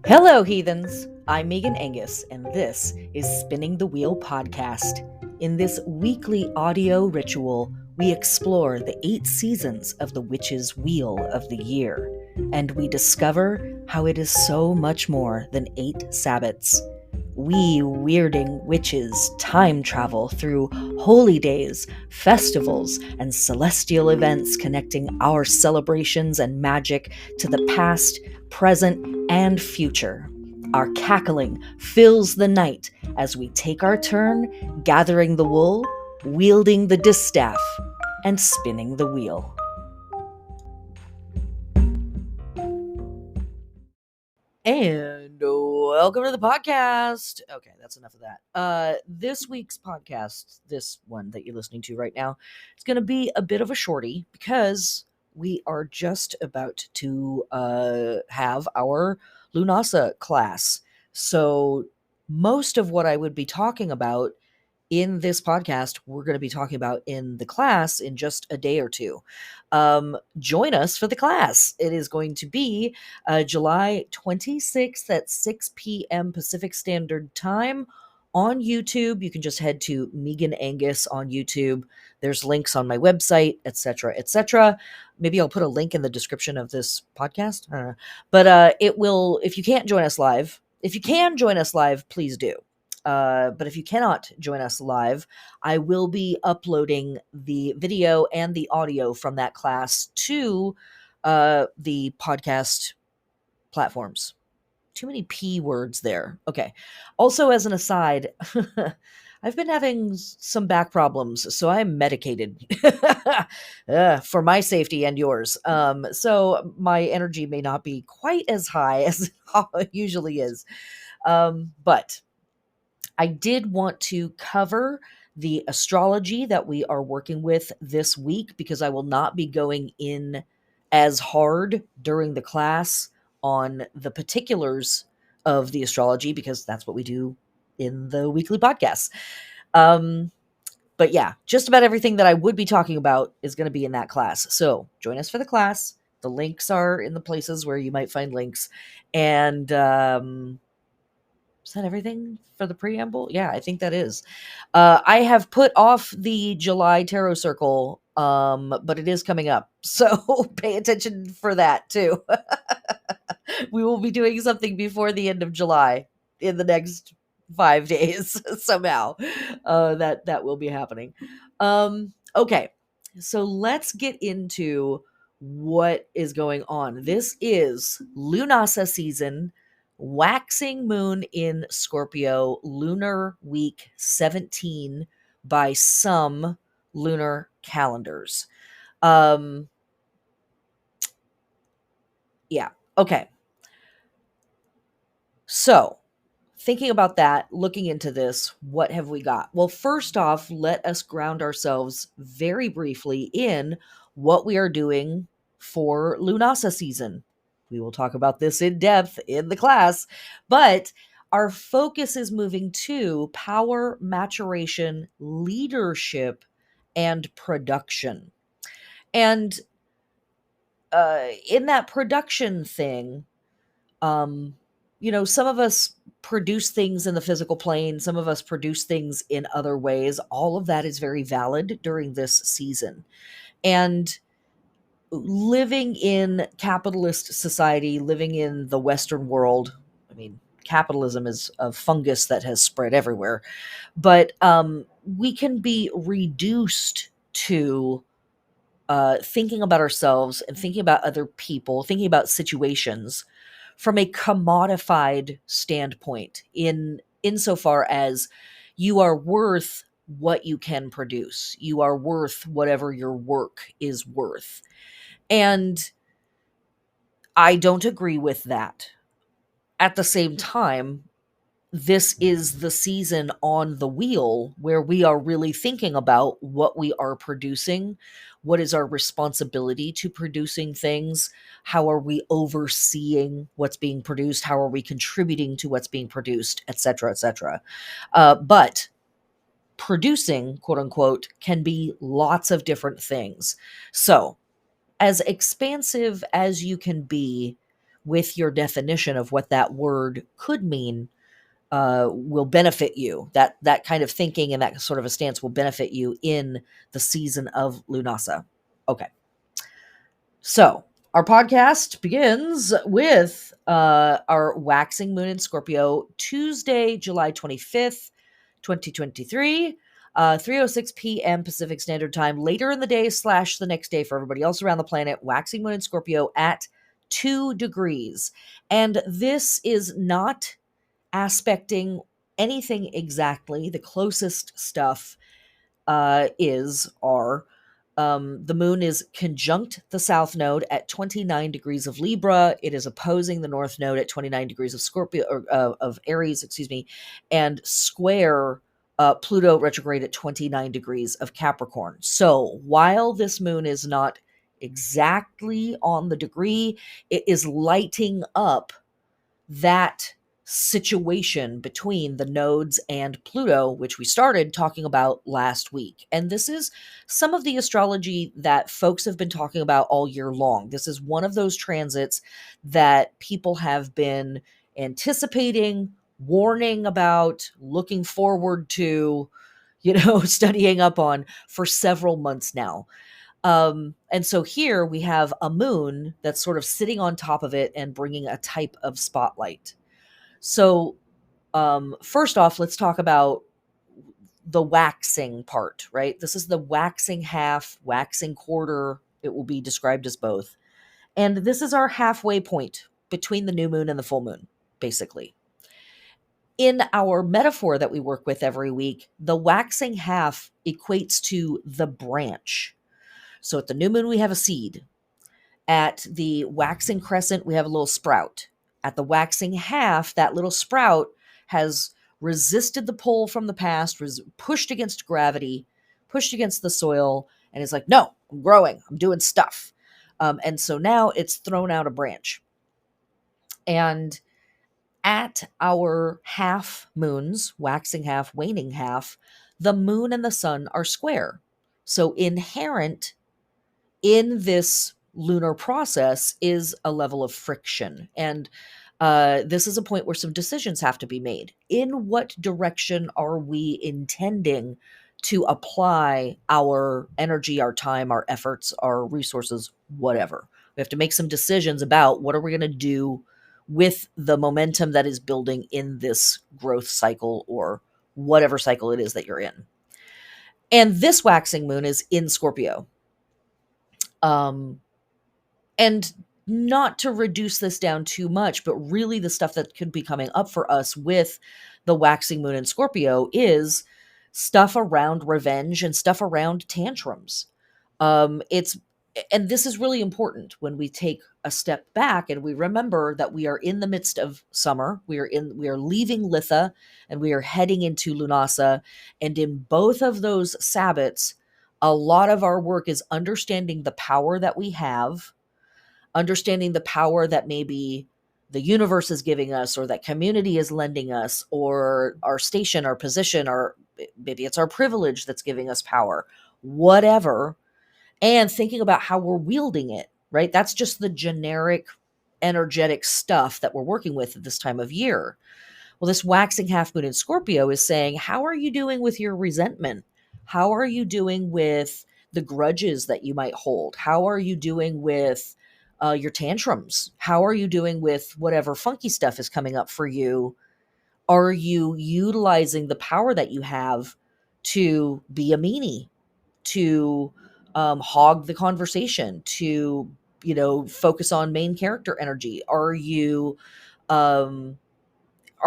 Hello, heathens! I'm Megan Angus, and this is Spinning the Wheel podcast. In this weekly audio ritual, we explore the 8 seasons of the witch's wheel of the year, and we discover how it is so much more than 8 Sabbats. We weirding witches time travel through holy days, festivals, and celestial events connecting our celebrations and magic to the past, present, and future. Our cackling fills the night as we take our turn gathering the wool, wielding the distaff, and spinning the wheel. And welcome to the podcast. Okay, that's enough of that. This week's podcast, this one that you're listening to right now, is going to be a bit of a shorty because we are just about to have our Lughnasadh class. So most of what I would be talking about in this podcast, we're going to be talking about in the class in just a day or two. Join us for the class. It is going to be July 26th at 6 p.m. Pacific Standard Time on YouTube. You can just head to Megan Angus on YouTube. There's links on my website, etc., etc. Maybe I'll put a link in the description of this podcast. I don't know. But it will, if you can't join us live, if you can join us live, please do. But if you cannot join us live, I will be uploading the video and the audio from that class to the podcast platforms. Too many P words there. Okay. Also, as an aside, I've been having some back problems, so I'm medicated for my safety and yours. So my energy may not be quite as high as it usually is. But I did want to cover the astrology that we are working with this week because I will not be going in as hard during the class on the particulars of the astrology because that's what we do in the weekly podcasts. But yeah, just about everything that I would be talking about is going to be in that class. So join us for the class. The links are in the places where you might find links. And is that everything for the preamble? Yeah, I think that is. I have put off the July Tarot Circle, but it is coming up. So pay attention for that too. We will be doing something before the end of July in the next 5 days somehow. That will be happening. Okay, so let's get into what is going on. This is Lughnasadh season, waxing moon in Scorpio, lunar week 17 by some lunar calendars. Yeah, okay. So, thinking about that, looking into this, what have we got? Well, first off, let us ground ourselves very briefly in what we are doing for Lughnasadh season. We will talk about this in depth in the class, but our focus is moving to power, maturation, leadership, and production. And in that production thing, some of us produce things in the physical plane, some of us produce things in other ways. All of that is very valid during this season. And living in capitalist society, living in the Western world, I mean, capitalism is a fungus that has spread everywhere, but we can be reduced to thinking about ourselves and thinking about other people, thinking about situations from a commodified standpoint insofar as you are worth what you can produce. You are worth whatever your work is worth. And I don't agree with that. At the same time, this is the season on the wheel where we are really thinking about what we are producing, what is our responsibility to producing things, how are we overseeing what's being produced, how are we contributing to what's being produced, etc., etc. But producing, quote unquote, can be lots of different things. So, as expansive as you can be with your definition of what that word could mean will benefit you. That kind of thinking and that sort of a stance will benefit you in the season of Lughnasadh. Okay. So our podcast begins with our waxing moon in Scorpio, Tuesday, July 25th, 2023, 3:06 p.m. Pacific Standard Time, later in the day / the next day for everybody else around the planet. Waxing moon in Scorpio at 2 degrees. And this is not aspecting anything exactly. The closest stuff the moon is conjunct the south node at 29 degrees of Libra. It is opposing the north node at 29 degrees of Scorpio, or of Aries, excuse me, and square Pluto retrograde at 29 degrees of Capricorn. So while this moon is not exactly on the degree, it is lighting up that situation between the nodes and Pluto, which we started talking about last week. And this is some of the astrology that folks have been talking about all year long. This is one of those transits that people have been anticipating, warning about, looking forward to, studying up on for several months now. And so here we have a moon that's sort of sitting on top of it and bringing a type of spotlight. So, first off, let's talk about the waxing part, right? This is the waxing half, waxing quarter. It will be described as both. And this is our halfway point between the new moon and the full moon, basically. In our metaphor that we work with every week, the waxing half equates to the branch. So at the new moon, we have a seed. At the waxing crescent, we have a little sprout. At the waxing half, that little sprout has resisted the pull from the past, was pushed against gravity, pushed against the soil, and is like, no, I'm growing, I'm doing stuff. And so now it's thrown out a branch. And at our half moons, waxing half, waning half, the moon and the sun are square. So inherent in this lunar process is a level of friction. And this is a point where some decisions have to be made. In what direction are we intending to apply our energy, our time, our efforts, our resources, whatever? We have to make some decisions about what are we going to do with the momentum that is building in this growth cycle or whatever cycle it is that you're in. And this waxing moon is in Scorpio. And not to reduce this down too much, but really the stuff that could be coming up for us with the waxing moon in Scorpio is stuff around revenge and stuff around tantrums. And this is really important when we take a step back and we remember that we are in the midst of summer. We are leaving Litha and we are heading into Lughnasadh. And in both of those Sabbats, a lot of our work is understanding the power that we have, understanding the power that maybe the universe is giving us or that community is lending us, or our station, our position, or maybe it's our privilege that's giving us power, whatever, and thinking about how we're wielding it, right? That's just the generic energetic stuff that we're working with at this time of year. Well, this waxing half moon in Scorpio is saying, how are you doing with your resentment? How are you doing with the grudges that you might hold? How are you doing with your tantrums? How are you doing with whatever funky stuff is coming up for you? Are you utilizing the power that you have to be a meanie, to hog the conversation, to focus on main character energy? Are you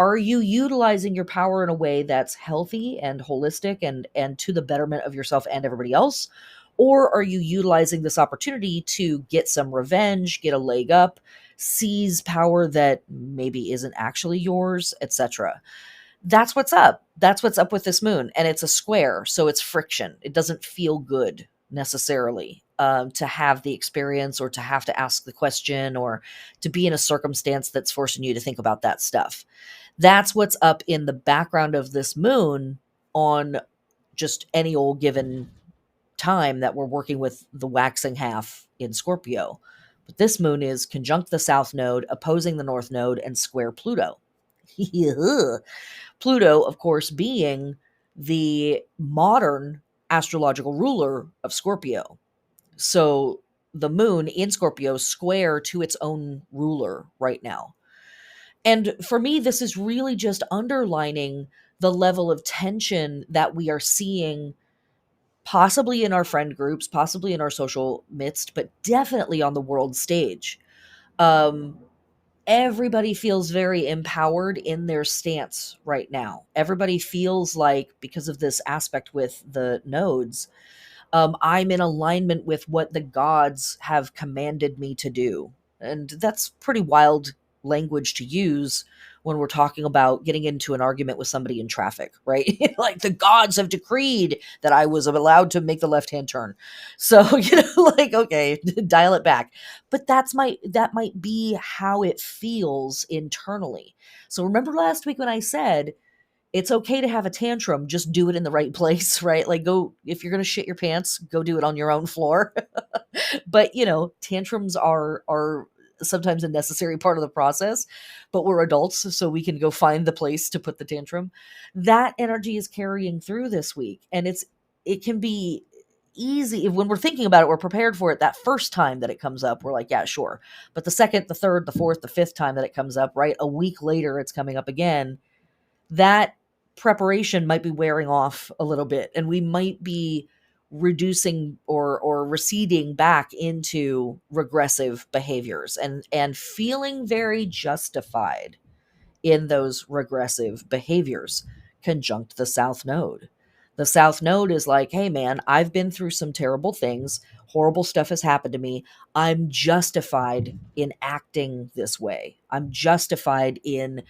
utilizing your power in a way that's healthy and holistic and to the betterment of yourself and everybody else? Or are you utilizing this opportunity to get some revenge, get a leg up, seize power that maybe isn't actually yours, etc.? That's what's up. That's what's up with this moon. And it's a square, so it's friction. It doesn't feel good necessarily to have the experience or to have to ask the question or to be in a circumstance that's forcing you to think about that stuff. That's what's up in the background of this moon on just any old given time that we're working with the waxing half in Scorpio. But this moon is conjunct the south node, opposing the north node, and square Pluto. Pluto, of course, being the modern astrological ruler of Scorpio. So the moon in Scorpio square to its own ruler right now. And for me, this is really just underlining the level of tension that we are seeing, possibly in our friend groups, possibly in our social midst, but definitely on the world stage. Um, Everybody feels very empowered in their stance right now. Everybody feels like, because of this aspect with the nodes, I'm in alignment with what the gods have commanded me to do. And that's pretty wild language to use when we're talking about getting into an argument with somebody in traffic, right? Like, the gods have decreed that I was allowed to make the left-hand turn. So, like, okay, dial it back. But that might be how it feels internally. So remember last week when I said it's okay to have a tantrum, just do it in the right place, right? Like, go, if you're going to shit your pants, go do it on your own floor. But, tantrums are sometimes a necessary part of the process, but we're adults, so we can go find the place to put the tantrum. That energy is carrying through this week, and it can be easy when we're thinking about it, we're prepared for it. That first time that it comes up, we're like, yeah, sure. But the second, the third, the fourth, the fifth time that it comes up, right, a week later it's coming up again, that preparation might be wearing off a little bit, and we might be reducing or receding back into regressive behaviors, and feeling very justified in those regressive behaviors. Conjunct the south node. The south node is like, hey man, I've been through some terrible things, horrible stuff has happened to me, I'm justified in acting this way, I'm justified in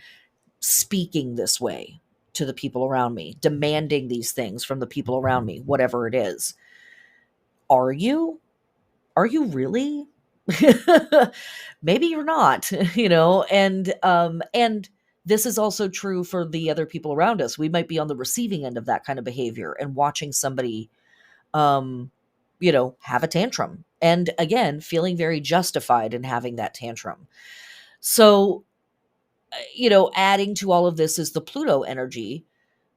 speaking this way to the people around me, demanding these things from the people around me, whatever it is. Are you? Are you really? Maybe you're not, and this is also true for the other people around us. We might be on the receiving end of that kind of behavior and watching somebody um have a tantrum, and again feeling very justified in having that tantrum. So adding to all of this is the Pluto energy,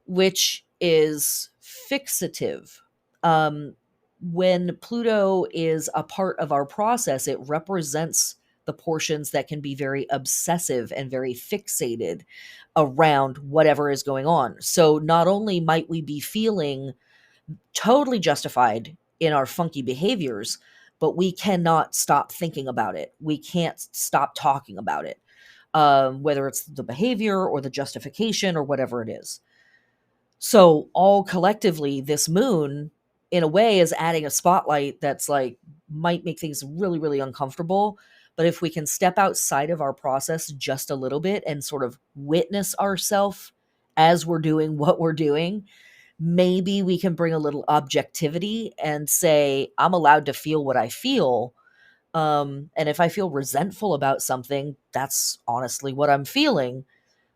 which is fixative. Um, when Pluto is a part of our process, it represents the portions that can be very obsessive and very fixated around whatever is going on. So not only might we be feeling totally justified in our funky behaviors, but we cannot stop thinking about it. We can't stop talking about it, whether it's the behavior or the justification or whatever it is. So, all collectively, this moon, in a way, is adding a spotlight that's like, might make things really, really uncomfortable. But if we can step outside of our process just a little bit and sort of witness ourselves as we're doing what we're doing, maybe we can bring a little objectivity and say, I'm allowed to feel what I feel. And if I feel resentful about something, that's honestly what I'm feeling,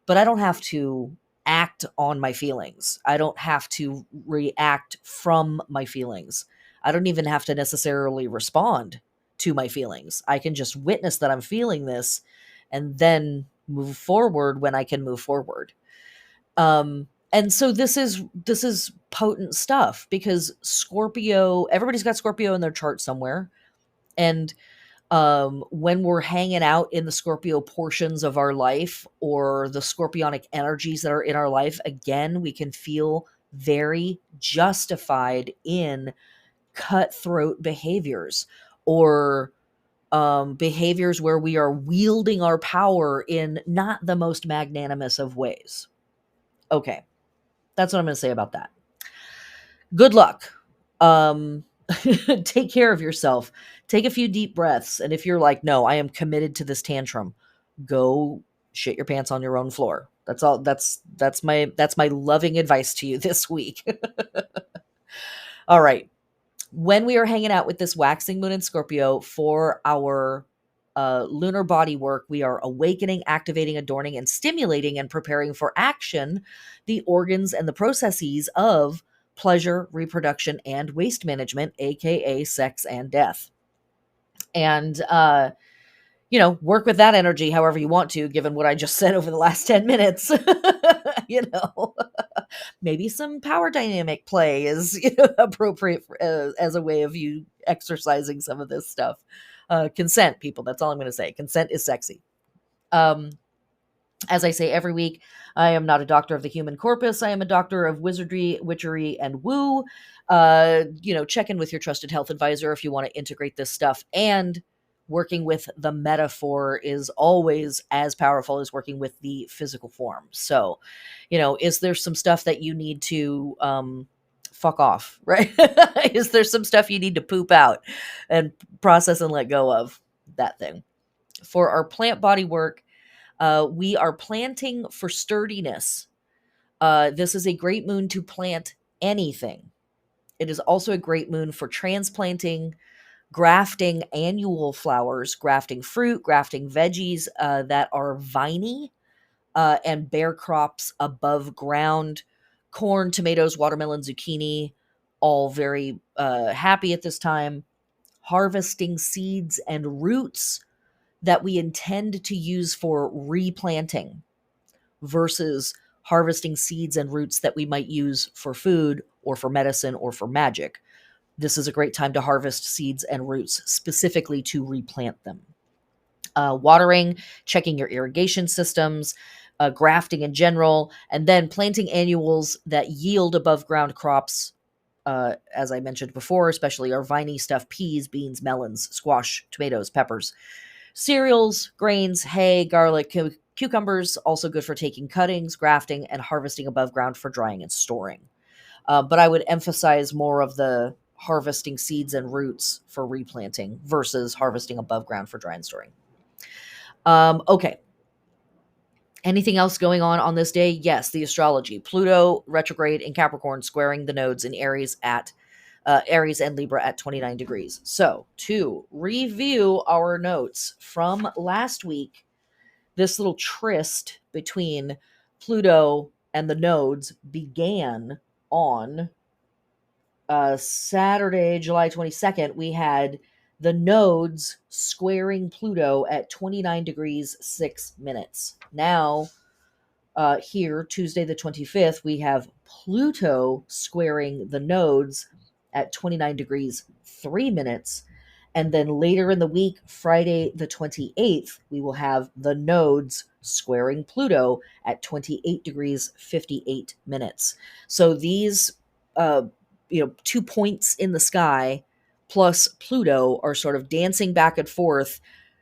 but I don't have to act on my feelings. I don't have to react from my feelings. I don't even have to necessarily respond to my feelings. I can just witness that I'm feeling this and then move forward when I can move forward. And so this is potent stuff, because Scorpio, everybody's got Scorpio in their chart somewhere. And when we're hanging out in the Scorpio portions of our life, or the scorpionic energies that are in our life, again, we can feel very justified in cutthroat behaviors, or behaviors where we are wielding our power in not the most magnanimous of ways. Okay, that's what I'm going to say about that. Good luck. Um, Take care of yourself. Take a few deep breaths. And if you're like, no, I am committed to this tantrum, go shit your pants on your own floor. That's all. That's my loving advice to you this week. All right. When we are hanging out with this waxing moon in Scorpio for our lunar body work, we are awakening, activating, adorning, and stimulating and preparing for action the organs and the processes of pleasure, reproduction, and waste management, aka sex and death. And, work with that energy however you want to, given what I just said over the last 10 minutes. you know, maybe some power dynamic play is appropriate as a way of you exercising some of this stuff. Consent, people. That's all I'm going to say. Consent is sexy. Um, as I say every week, I am not a doctor of the human corpus. I am a doctor of wizardry, witchery, and woo. Check in with your trusted health advisor if you want to integrate this stuff. And working with the metaphor is always as powerful as working with the physical form. So, is there some stuff that you need to fuck off, right? Is there some stuff you need to poop out and process and let go of? That thing. For our plant body work, we are planting for sturdiness. This is a great moon to plant anything. It is also a great moon for transplanting, grafting annual flowers, grafting fruit, grafting veggies that are viney, and bear crops above ground. Corn, tomatoes, watermelon, zucchini, all very happy at this time. Harvesting seeds and roots that we intend to use for replanting versus harvesting seeds and roots that we might use for food or for medicine or for magic. This is a great time to harvest seeds and roots specifically to replant them. Watering, checking your irrigation systems, grafting in general, and then planting annuals that yield above ground crops. As I mentioned before, especially our viney stuff: peas, beans, melons, squash, tomatoes, peppers. Cereals, grains, hay, garlic, cucumbers, also good for taking cuttings, grafting, and harvesting above ground for drying and storing. But I would emphasize more of the harvesting seeds and roots for replanting versus harvesting above ground for dry and storing. Okay. Anything else going on this day? Yes, the astrology. Pluto retrograde in Capricorn, squaring the nodes in Aries at Aries and Libra at 29 degrees. So, to review our notes from last week, this little tryst between Pluto and the nodes began on Saturday, July 22nd. We had the nodes squaring Pluto at 29 degrees 6 minutes. Now, here, Tuesday the 25th, we have Pluto squaring the nodes at 29 degrees 3 minutes. And then later in the week, Friday the 28th, we will have the nodes squaring Pluto at 28 degrees 58 minutes. So these, 2 points in the sky plus Pluto are sort of dancing back and forth,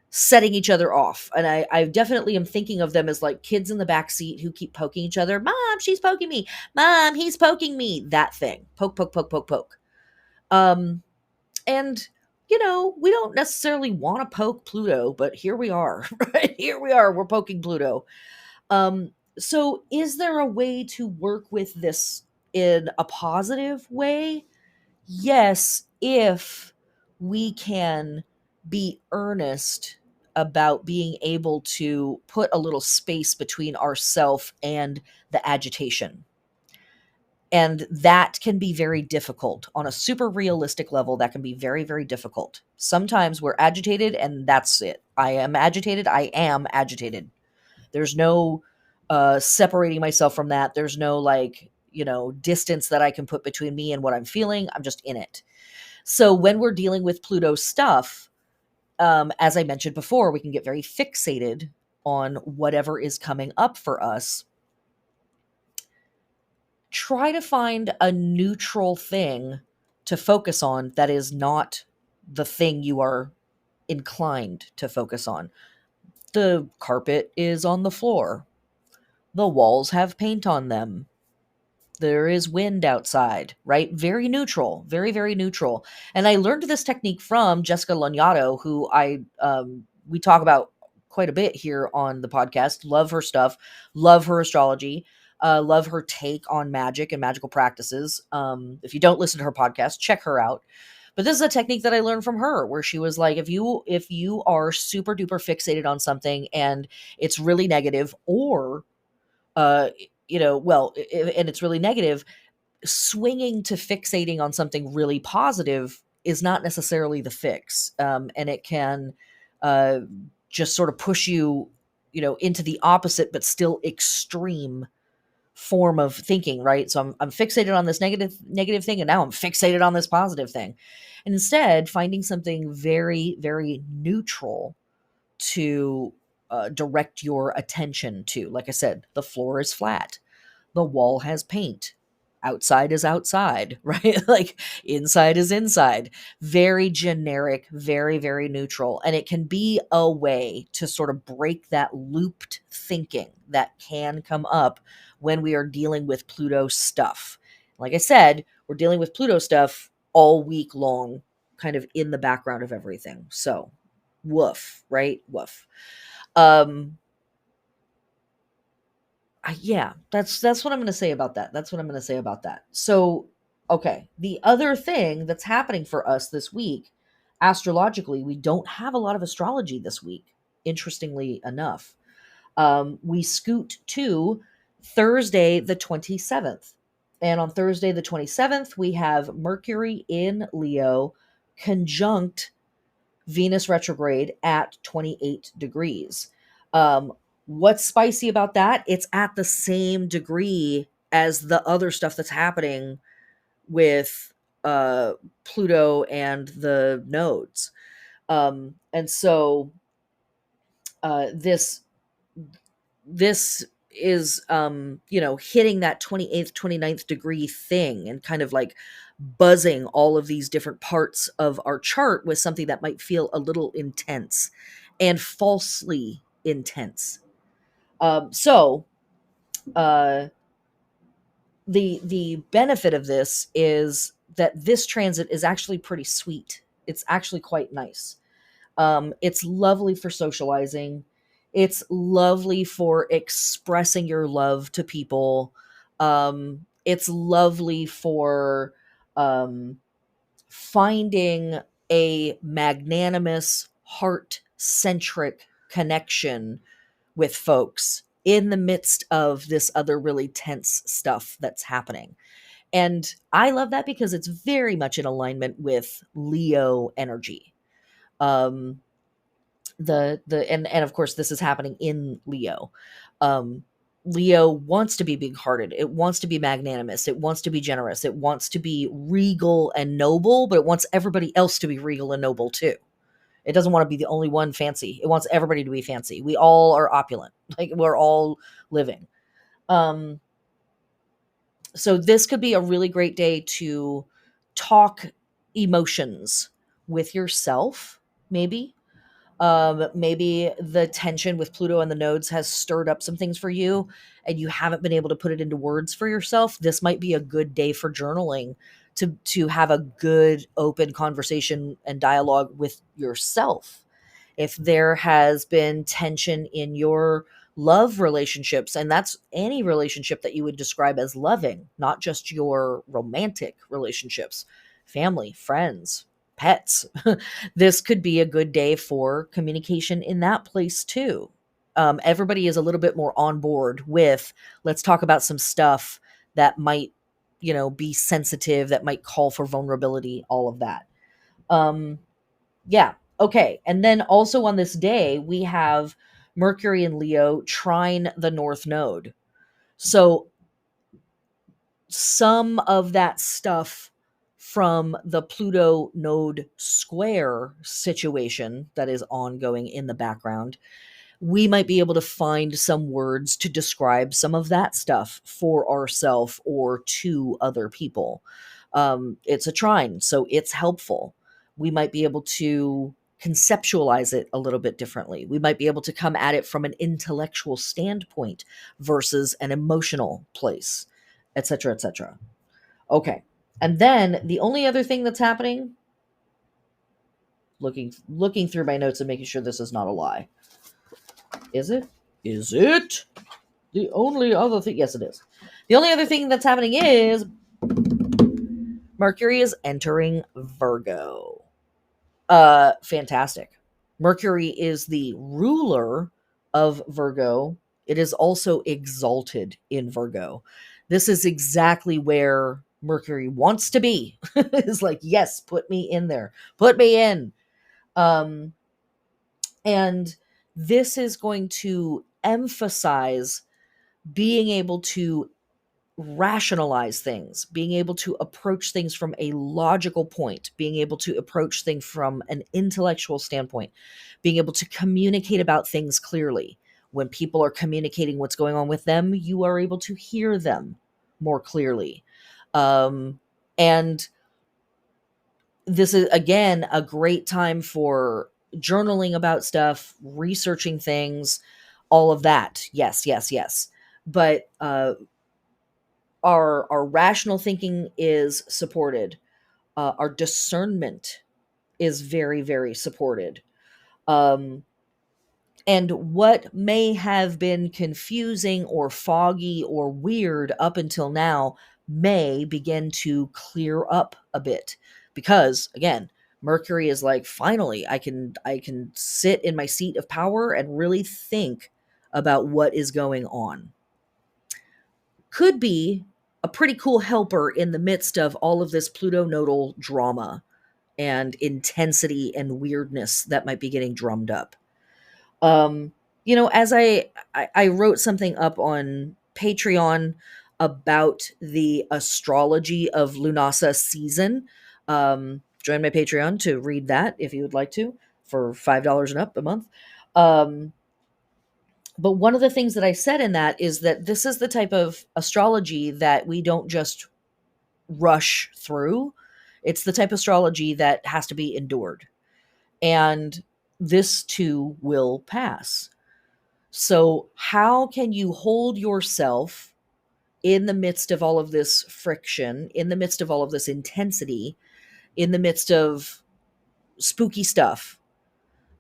setting each other off. And I definitely am thinking of them as like kids in the back seat who keep poking each other. Mom, she's poking me. Mom, he's poking me. That thing. Poke, poke, poke, poke, poke. And we don't necessarily want to poke Pluto, but here we are. Right? Here we are. We're poking Pluto. So is there a way to work with this in a positive way? Yes, if we can be earnest about being able to put a little space between ourself and the agitation. And that can be very difficult. On a super realistic level, that can be very, very difficult. Sometimes we're agitated and that's it. I am agitated. I am agitated. There's no separating myself from that. There's no distance that I can put between me and what I'm feeling. I'm just in it. So when we're dealing with Pluto stuff, as I mentioned before, we can get very fixated on whatever is coming up for us. Try to find a neutral thing to focus on that is not the thing you are inclined to focus on. The carpet is on the floor. The walls have paint on them. There is wind outside, right? Very neutral, very, very neutral. And I learned this technique from Jessica Lugnasadh, who we talk about quite a bit here on the podcast. Love her stuff, love her astrology, love her take on magic and magical practices. If you don't listen to her podcast, check her out. But this is a technique that I learned from her, where she was like, if you are super duper fixated on something and it's really negative, or and it's really negative, swinging to fixating on something really positive is not necessarily the fix. And it can uh, just sort of push you, into the opposite, but still extreme form of thinking, right? So I'm fixated on this negative thing, and now I'm fixated on this positive thing. And instead, finding something very, very neutral to direct your attention to. Like I said, the floor is flat, the wall has paint, outside is outside, right? Like inside is inside. Very generic, very, very neutral. And it can be a way to sort of break that looped thinking that can come up when we are dealing with Pluto stuff. Like I said, we're dealing with Pluto stuff all week long, kind of in the background of everything. So, woof, right? Woof. Um, yeah, that's what I'm going to say about that. That's what I'm going to say about that. So, okay, the other thing that's happening for us this week, astrologically, we don't have a lot of astrology this week. Interestingly enough, we scoot to Thursday the 27th, and on Thursday the 27th, we have Mercury in Leo conjunct Venus retrograde at 28 degrees. Um, what's spicy about that? It's at the same degree as the other stuff that's happening with Pluto and the nodes. And so this is hitting that 28th 29th degree thing and kind of like buzzing all of these different parts of our chart with something that might feel a little intense and falsely intense. So the benefit of this is that this transit is actually pretty sweet. It's actually quite nice. It's lovely for socializing. It's lovely for expressing your love to people. It's lovely for um, finding a magnanimous, heart centric connection with folks in the midst of this other really tense stuff that's happening. And I love that because it's very much in alignment with Leo energy. Um, and of course this is happening in Leo. um Leo wants to be big hearted, it wants to be magnanimous, it wants to be generous, it wants to be regal and noble, but it wants everybody else to be regal and noble too. It doesn't want to be the only one fancy, it wants everybody to be fancy. We all are opulent, like we're all living. um so this could be a really great day to talk emotions with yourself, maybe. Maybe the tension with Pluto and the nodes has stirred up some things for you and you haven't been able to put it into words for yourself. This might be a good day for journaling, to have a good open conversation and dialogue with yourself. If there has been tension in your love relationships, and that's any relationship that you would describe as loving, not just your romantic relationships, family, friends, pets, this could be a good day for communication in that place too. Everybody is a little bit more on board with, let's talk about some stuff that might, be sensitive, that might call for vulnerability, all of that. Um, yeah. Okay. And then also on this day, we have Mercury in Leo trine the North Node. So some of that stuff from the Pluto node square situation that is ongoing in the background, we might be able to find some words to describe some of that stuff for ourselves or to other people. It's a trine, so it's helpful. We might be able to conceptualize it a little bit differently. We might be able to come at it from an intellectual standpoint versus an emotional place, etc., etc. Okay. And then the only other thing that's happening, looking through my notes and making sure this is not a lie. Is it? Is it? The only other thing, yes, it is. The only other thing that's happening is Mercury is entering Virgo. Fantastic. Mercury is the ruler of Virgo. It is also exalted in Virgo. This is exactly where Mercury wants to be. Is like, yes, put me in there. Put me in. Um, and this is going to emphasize being able to rationalize things, being able to approach things from a logical point, being able to approach things from an intellectual standpoint, being able to communicate about things clearly. When people are communicating what's going on with them, you are able to hear them more clearly. And this is, again, a great time for journaling about stuff, researching things, all of that. Yes, yes, yes. But our rational thinking is supported. Our discernment is very, very supported. Um, and what may have been confusing or foggy or weird up until now may begin to clear up a bit, because again, Mercury is like, finally I can sit in my seat of power and really think about what is going on. Could be a pretty cool helper in the midst of all of this Pluto nodal drama and intensity and weirdness that might be getting drummed up. Um, as I wrote something up on Patreon about the astrology of Lughnasadh season. Join my Patreon to read that if you would like to, for $5 and up a month. But one of the things that I said in that is that this is the type of astrology that we don't just rush through. It's the type of astrology that has to be endured. And this too will pass. So, how can you hold yourself in the midst of all of this friction, in the midst of all of this intensity, in the midst of spooky stuff,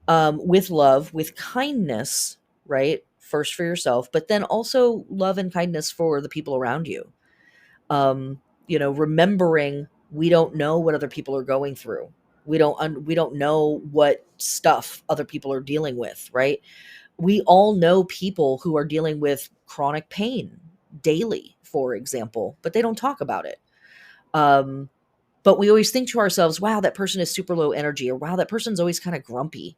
with love, with kindness, right? First for yourself, but then also love and kindness for the people around you. Remembering we don't know what other people are going through. We don't know what stuff other people are dealing with, right? We all know people who are dealing with chronic pain daily, for example, but they don't talk about it. But we always think to ourselves, wow, that person is super low energy, or wow, that person's always kind of grumpy.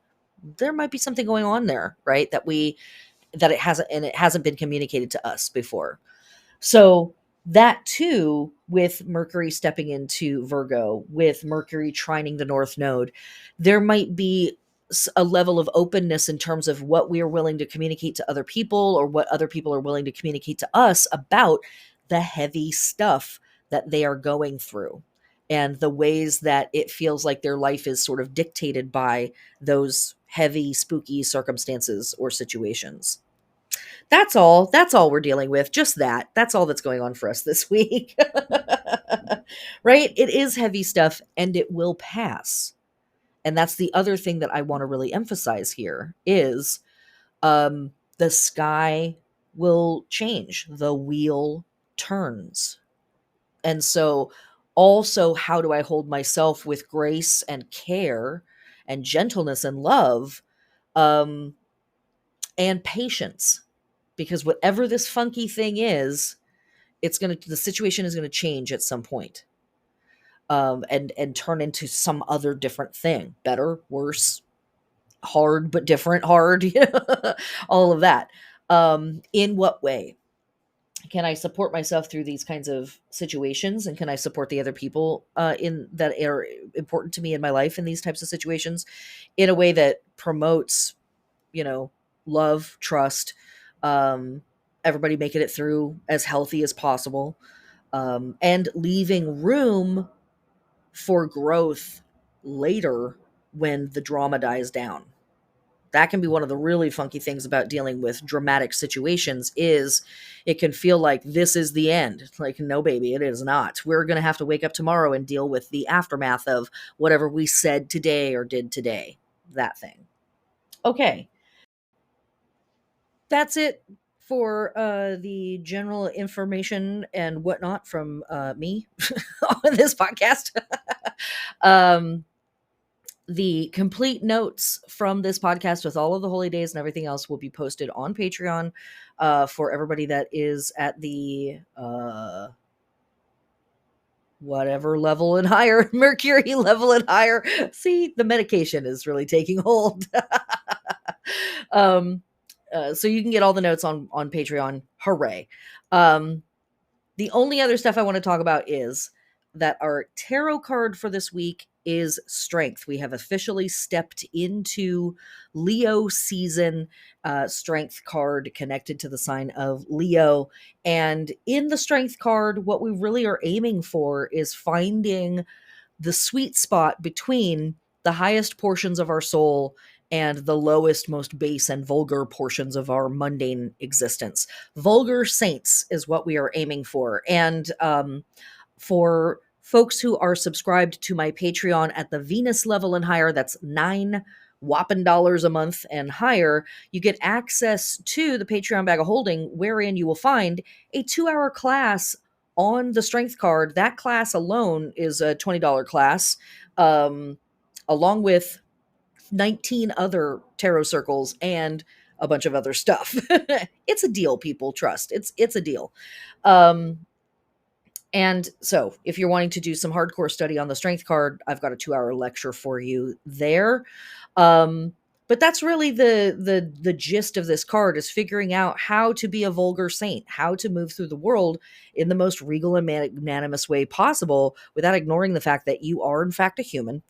There might be something going on there, right? That it hasn't been communicated to us before. So that too, with Mercury stepping into Virgo, with Mercury trining the North Node, there might be a level of openness in terms of what we are willing to communicate to other people, or what other people are willing to communicate to us about the heavy stuff that they are going through, and the ways that it feels like their life is sort of dictated by those heavy, spooky circumstances or situations. That's all we're dealing with. Just that. That's all that's going on for us this week. Right? It is heavy stuff, and it will pass. And that's the other thing that I want to really emphasize here is, the sky will change. The wheel turns. And so, also, how do I hold myself with grace and care and gentleness and love, um, and patience? Because whatever this funky thing is, the situation is gonna change at some point, and turn into some other different thing, better, worse, hard but different, hard, all of that. In what way can I support myself through these kinds of situations, and can I support the other people in that are important to me in my life in these types of situations, in a way that promotes, you know, love, trust, um, everybody making it through as healthy as possible, and leaving room for growth later when the drama dies down. That can be one of the really funky things about dealing with dramatic situations, is it can feel like this is the end. It's like, no, baby, it is not. We're going to have to wake up tomorrow and deal with the aftermath of whatever we said today or did today. That thing. Okay. That's it for the general information and whatnot from me on this podcast. um, the complete notes from this podcast with all of the holy days and everything else will be posted on Patreon, for everybody that is at the whatever level and higher, Mercury level and higher. See, the medication is really taking hold. um, so you can get all the notes on Patreon. Hooray! Um, the only other stuff I want to talk about is that our tarot card for this week is Strength. We have officially stepped into Leo season. Strength card connected to the sign of Leo. And in the Strength card, what we really are aiming for is finding the sweet spot between the highest portions of our soul and the lowest, most base and vulgar portions of our mundane existence. Vulgar saints is what we are aiming for. And for folks who are subscribed to my Patreon at the Venus level and higher, that's $9 whopping dollars a month and higher, you get access to the Patreon bag of holding, wherein you will find a 2-hour class on the strength card. That class alone is a $20 class, um, along with 19 other tarot circles and a bunch of other stuff. It's a deal, people. Trust. It's a deal. Um, and so, if you're wanting to do some hardcore study on the strength card, I've got a 2-hour lecture for you there. Um, but that's really the gist of this card, is figuring out how to be a vulgar saint, how to move through the world in the most regal and magnanimous way possible, without ignoring the fact that you are in fact a human,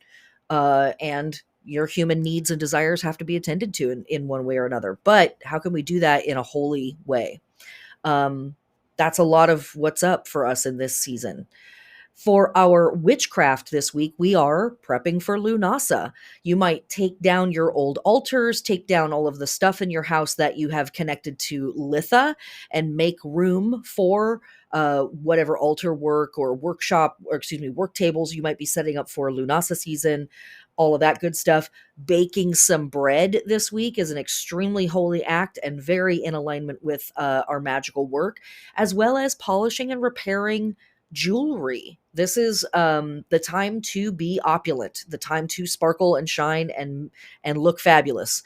and your human needs and desires have to be attended to in one way or another. But how can we do that in a holy way? Um, that's a lot of what's up for us in this season. For our witchcraft this week, we are prepping for Lughnasadh. You might take down your old altars, take down all of the stuff in your house that you have connected to Litha, and make room for whatever altar work or workshop, or excuse me, work tables you might be setting up for Lughnasadh season. All of that good stuff. Baking some bread this week is an extremely holy act and very in alignment with our magical work, as well as polishing and repairing jewelry. This is the time to be opulent, the time to sparkle and shine and look fabulous.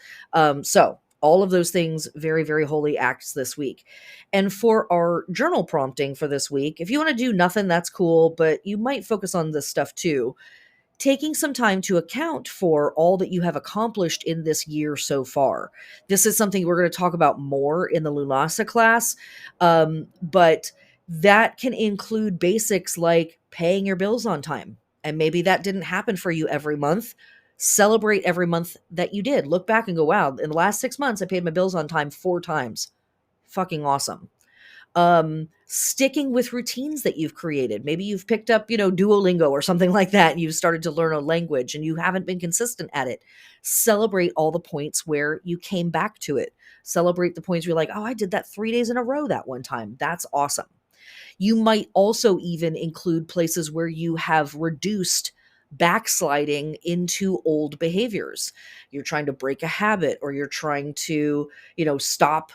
So all of those things, very, very holy acts this week. And for our journal prompting for this week, if you want to do nothing, that's cool, but you might focus on this stuff too. Taking some time to account for all that you have accomplished in this year so far. This is something we're going to talk about more in the Lughnasadh class, but that can include basics like paying your bills on time. And maybe that didn't happen for you every month. Celebrate every month that you did. Look back and go, wow, in the last 6 months, I paid my bills on time 4 times. Fucking awesome. Sticking with routines that you've created. Maybe you've picked up, Duolingo or something like that, and you've started to learn a language and you haven't been consistent at it. Celebrate all the points where you came back to it. Celebrate the points where you're like, oh, I did that 3 days in a row that one time. That's awesome. You might also even include places where you have reduced backsliding into old behaviors. You're trying to break a habit, or you're trying to, stop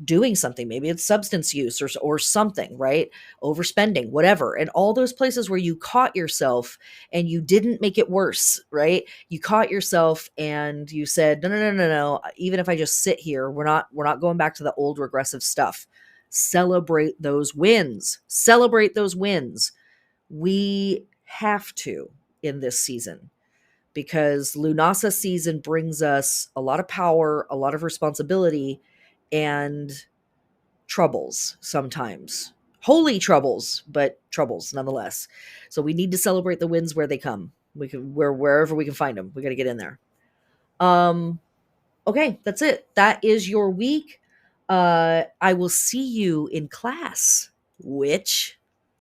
doing something. Maybe it's substance use or something, right? Overspending, whatever. And all those places where you caught yourself and you didn't make it worse, right? You caught yourself and you said, no, no, no, no, no. Even if I just sit here, we're not going back to the old regressive stuff. Celebrate those wins. Celebrate those wins. We have to in this season, because Lughnasadh season brings us a lot of power, a lot of responsibility, and troubles sometimes. Holy troubles, but troubles nonetheless. So we need to celebrate the wins where they come. Wherever we can find them. We got to get in there. Um okay, that's it. That is your week. I will see you in class, witch.